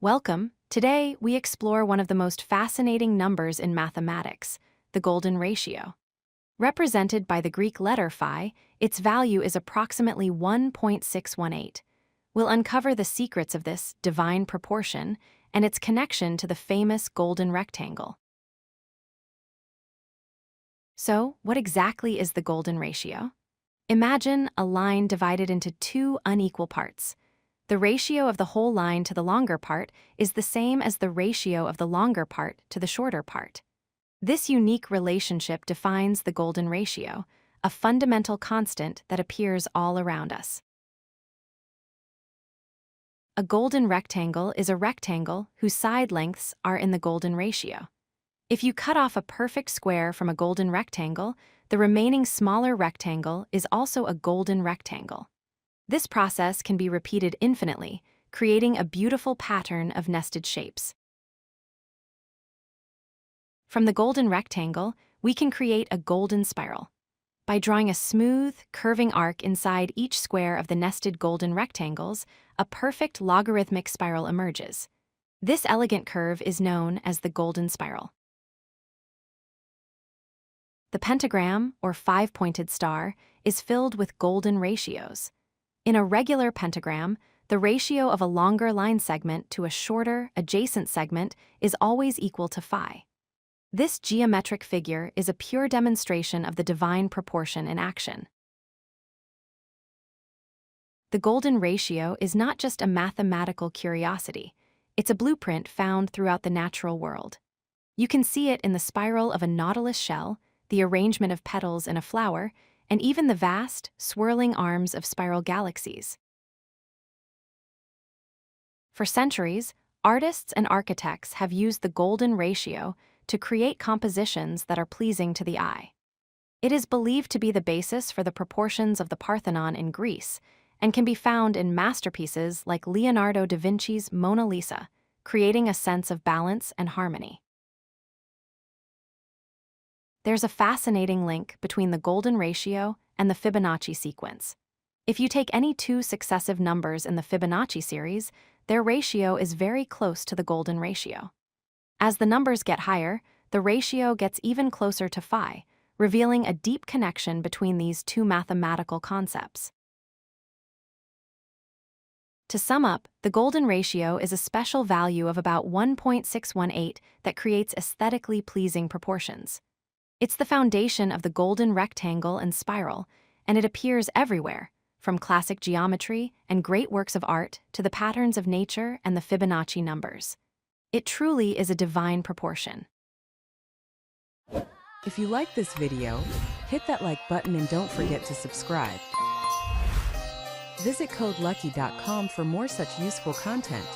Welcome. Today, we explore one of the most fascinating numbers in mathematics, the golden ratio. Represented by the Greek letter phi, its value is approximately 1.618. We'll uncover the secrets of this divine proportion and its connection to the famous golden rectangle. So, what exactly is the golden ratio? Imagine a line divided into two unequal parts. The ratio of the whole line to the longer part is the same as the ratio of the longer part to the shorter part. This unique relationship defines the golden ratio, a fundamental constant that appears all around us. A golden rectangle is a rectangle whose side lengths are in the golden ratio. If you cut off a perfect square from a golden rectangle, the remaining smaller rectangle is also a golden rectangle. This process can be repeated infinitely, creating a beautiful pattern of nested shapes. From the golden rectangle, we can create a golden spiral. By drawing a smooth, curving arc inside each square of the nested golden rectangles, a perfect logarithmic spiral emerges. This elegant curve is known as the golden spiral. The pentagram, or five-pointed star, is filled with golden ratios. In a regular pentagram, the ratio of a longer line segment to a shorter, adjacent segment is always equal to phi. This geometric figure is a pure demonstration of the divine proportion in action. The golden ratio is not just a mathematical curiosity, it's a blueprint found throughout the natural world. You can see it in the spiral of a nautilus shell, the arrangement of petals in a flower, and even the vast, swirling arms of spiral galaxies. For centuries, artists and architects have used the golden ratio to create compositions that are pleasing to the eye. It is believed to be the basis for the proportions of the Parthenon in Greece and can be found in masterpieces like Leonardo da Vinci's Mona Lisa, creating a sense of balance and harmony. There's a fascinating link between the golden ratio and the Fibonacci sequence. If you take any two successive numbers in the Fibonacci series, their ratio is very close to the golden ratio. As the numbers get higher, the ratio gets even closer to phi, revealing a deep connection between these two mathematical concepts. To sum up, the golden ratio is a special value of about 1.618 that creates aesthetically pleasing proportions. It's the foundation of the golden rectangle and spiral, and it appears everywhere, from classic geometry and great works of art to the patterns of nature and the Fibonacci numbers. It truly is a divine proportion. If you like this video, hit that like button and don't forget to subscribe. Visit codelucky.com for more such useful content.